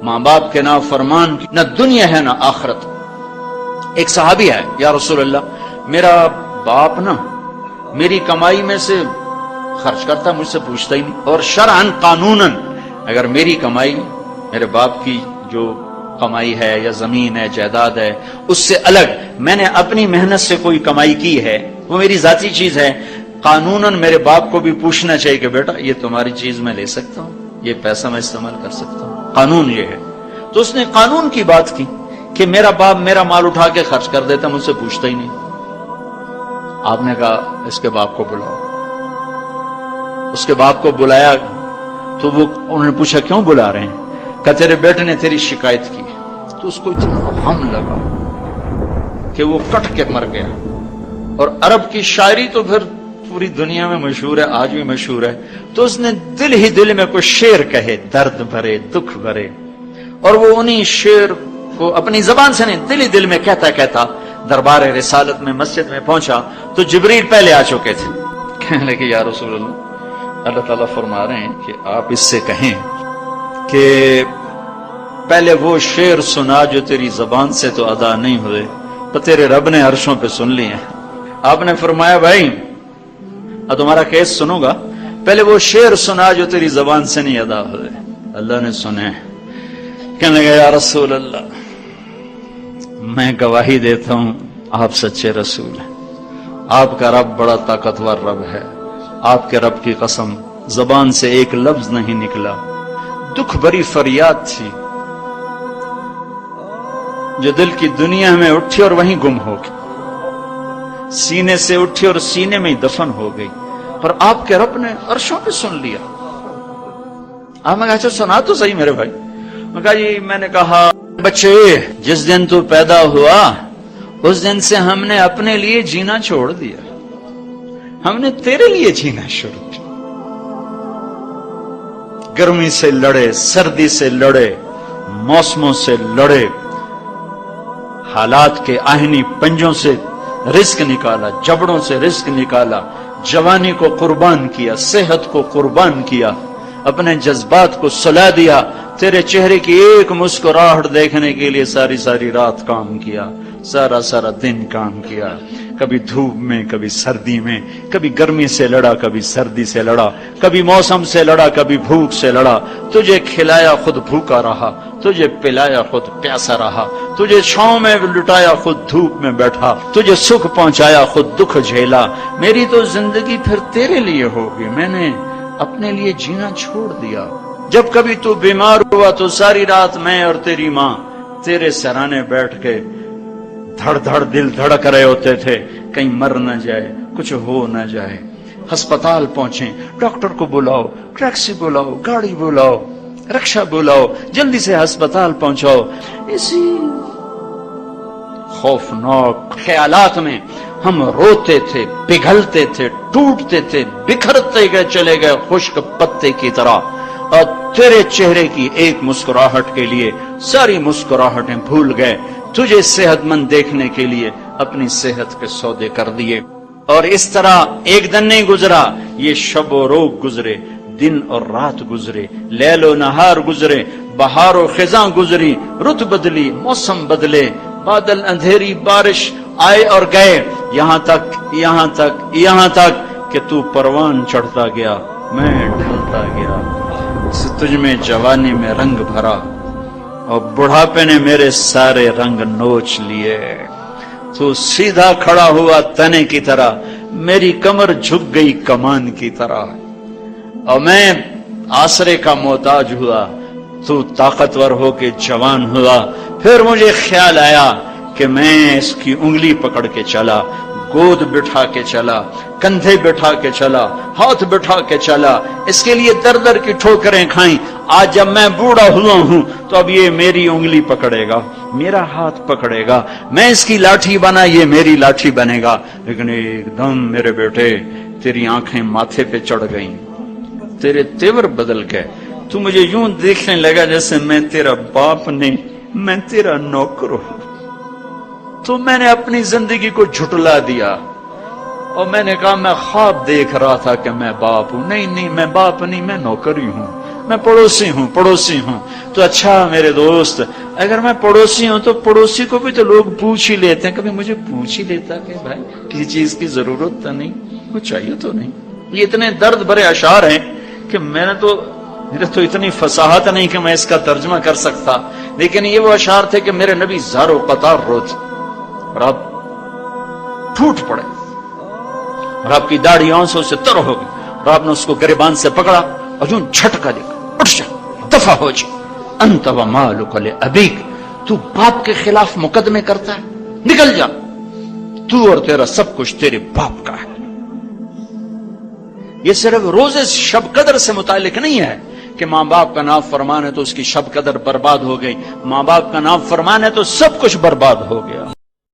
ماں باپ کے نافرمان کی نہ دنیا ہے نہ آخرت۔ ایک صحابی ہے، یا رسول اللہ میرا باپ نا میری کمائی میں سے خرچ کرتا، مجھ سے پوچھتا ہی نہیں، اور شرعاً قانوناً اگر میری کمائی میرے باپ کی جو کمائی ہے یا زمین ہے جائیداد ہے اس سے الگ میں نے اپنی محنت سے کوئی کمائی کی ہے، وہ میری ذاتی چیز ہے، قانوناً میرے باپ کو بھی پوچھنا چاہیے کہ بیٹا یہ تمہاری چیز میں لے سکتا ہوں، یہ پیسہ میں استعمال کر سکتا ہوں، قانون یہ ہے۔ تو اس نے قانون کی بات کی کہ میرا باپ میرا مال اٹھا کے خرچ کر دیتا، مجھ سے پوچھتا ہی نہیں۔ آپ نے کہا اس کے باپ کو بلاؤ۔ اس کے باپ کو بلایا تو وہ انہوں نے پوچھا کیوں بلا رہے ہیں؟ کہ تیرے بیٹے نے تیری شکایت کی۔ تو اس کو اتنا غم لگا کہ وہ کٹ کے مر گیا۔ اور عرب کی شاعری تو پھر پوری دنیا میں مشہور ہے، آج بھی مشہور ہے۔ تو اس نے دل ہی دل میں کوئی شعر کہے، درد بھرے دکھ بھرے، اور وہ انہی شعر کو اپنی زبان سے نہیں دل ہی دل میں کہتا کہتا دربار رسالت میں مسجد میں پہنچا تو جبریل پہلے آ چکے تھے۔ کہنے لگے یا رسول اللہ اللہ تعالیٰ فرما رہے ہیں کہ آپ اس سے کہیں کہ پہلے وہ شعر سنا جو تیری زبان سے تو ادا نہیں ہوئے تو تیرے رب نے عرشوں پہ سن لیے ہیں۔ آپ نے فرمایا بھائی اب تمہارا کیس سنوں گا، پہلے وہ شعر سنا جو تیری زبان سے نہیں ادا ہوئے۔ اللہ نے سنے۔ کہنے لگا یا رسول اللہ میں گواہی دیتا ہوں آپ سچے رسول ہیں، آپ کا رب بڑا طاقتور رب ہے، آپ کے رب کی قسم زبان سے ایک لفظ نہیں نکلا، دکھ بھری فریاد تھی جو دل کی دنیا میں اٹھی اور وہیں گم ہو گئی، سینے سے اٹھی اور سینے میں دفن ہو گئی، پر آپ کے رب نے عرشوں پہ سن لیا۔ آپ نے کہا اچھا سنا تو صحیح میرے بھائی۔ میں کہا جی میں نے کہا بچے جس دن تو پیدا ہوا اس دن سے ہم نے اپنے لیے جینا چھوڑ دیا، ہم نے تیرے لیے جینا شروع کیا۔ گرمی سے لڑے، سردی سے لڑے، موسموں سے لڑے، حالات کے آہنی پنجوں سے رزق نکالا، جبڑوں سے رزق نکالا، جوانی کو قربان کیا، صحت کو قربان کیا، اپنے جذبات کو سلا دیا، تیرے چہرے کی ایک مسکراہٹ دیکھنے کے لیے ساری ساری رات کام کیا، سارا سارا دن کام کیا، کبھی دھوپ میں کبھی سردی میں، کبھی گرمی سے لڑا کبھی سردی سے لڑا، کبھی موسم سے لڑا کبھی بھوک سے لڑا، تجھے کھلایا خود بھوکا رہا، تجھے پلایا خود پیاسا رہا، تجھے چھاؤں میں لٹایا خود دھوپ میں بیٹھا، تجھے سکھ پہنچایا خود دکھ جھیلا، میری تو زندگی پھر تیرے لیے ہوگی، میں نے اپنے لیے جینا چھوڑ دیا۔ جب کبھی تو بیمار ہوا تو ساری رات میں اور تیری ماں تیرے سرانے بیٹھ کے دھڑ دھڑ دل دھڑک رہے ہوتے تھے، کہیں مر نہ جائے، کچھ ہو نہ جائے۔ ہسپتال پہنچے، ڈاکٹر کو بلاؤ، ٹیکسی بلاؤ، گاڑی بلاؤ، رکشا بلاؤ، جلدی سے ہسپتال پہنچاؤ۔ اسی خوفناک خیالات میں ہم روتے تھے، پگھلتے تھے، ٹوٹتے تھے، بکھرتے گئے چلے گئے خشک پتے کی طرح، اور تیرے چہرے کی ایک مسکراہٹ کے لیے ساری مسکراہٹیں بھول گئے، تجھے صحت مند دیکھنے کے لیے اپنی صحت کے سودے کر دیے۔ اور اس طرح ایک دن نہیں گزرا، یہ شب و روز گزرے، دن اور رات گزرے، لیل و نہار گزرے، بہار و خزاں گزری، رت بدلی، موسم بدلے، بادل اندھیری بارش آئے اور گئے، یہاں تک کہ تو پروان چڑھتا گیا، میں ڈھلتا گیا، تجھ میں جوانی میں رنگ بھرا اور بڑھاپے نے میرے سارے رنگ نوچ لیے۔ تو سیدھا کھڑا ہوا تنے کی طرح، میری کمر جھک گئی کمان کی طرح، اور میں آسرے کا محتاج ہوا، تو طاقتور ہو کے جوان ہوا۔ پھر مجھے خیال آیا کہ میں اس کی انگلی پکڑ کے چلا، گود بٹھا کے چلا، کندھے بٹھا کے چلا، ہاتھ بٹھا کے چلا، اس کے لیے در در کی ٹھوکریں کھائیں۔ آج جب میں بوڑھا ہوا ہوں تو اب یہ میری انگلی پکڑے گا، میرا ہاتھ پکڑے گا، میں اس کی لاٹھی بنا، یہ میری لاٹھی بنے گا۔ لیکن ایک دم میرے بیٹے تیری آنکھیں ماتھے پہ چڑھ گئیں، تیرے تیور بدل گئے، تو مجھے یوں دیکھنے لگا جیسے میں تیرا باپ نہیں، میں تیرا نوکر ہوں۔ تو میں نے اپنی زندگی کو جھٹلا دیا اور میں نے کہا میں خواب دیکھ رہا تھا کہ میں باپ ہوں۔ نہیں میں باپ نہیں، میں نوکر ہی ہوں۔ میں پڑوسی ہوں تو اچھا میرے دوست، اگر میں پڑوسی ہوں تو پڑوسی کو بھی تو لوگ پوچھ ہی لیتے ہیں، کبھی مجھے پوچھ ہی لیتا کہ بھائی کسی چیز کی ضرورت تو نہیں، کچھ چاہیے تو نہیں۔ یہ اتنے درد بھرے اشعار ہیں کہ میرے تو اتنی فصاحت نہیں کہ میں اس کا ترجمہ کر سکتا، لیکن یہ وہ اشعار تھے کہ میرے نبی زار و قطار روتے اور آپ پھوٹ پڑے اور آپ کی داڑھی آنسوں سے تر ہو گئی اور آپ نے اس کو گریبان سے پکڑا اور یوں جھٹکا دے کر اٹھ جا، دفع ہو جا، انت و مالک لابیک، تو باپ کے خلاف مقدمے کرتا ہے، نکل جا، تو اور تیرا سب کچھ تیرے باپ کا ہے۔ یہ صرف روز شب قدر سے متعلق نہیں ہے کہ ماں باپ کا نام فرمان ہے تو اس کی شب قدر برباد ہو گئی، ماں باپ کا نام فرمان ہے تو سب کچھ برباد ہو گیا۔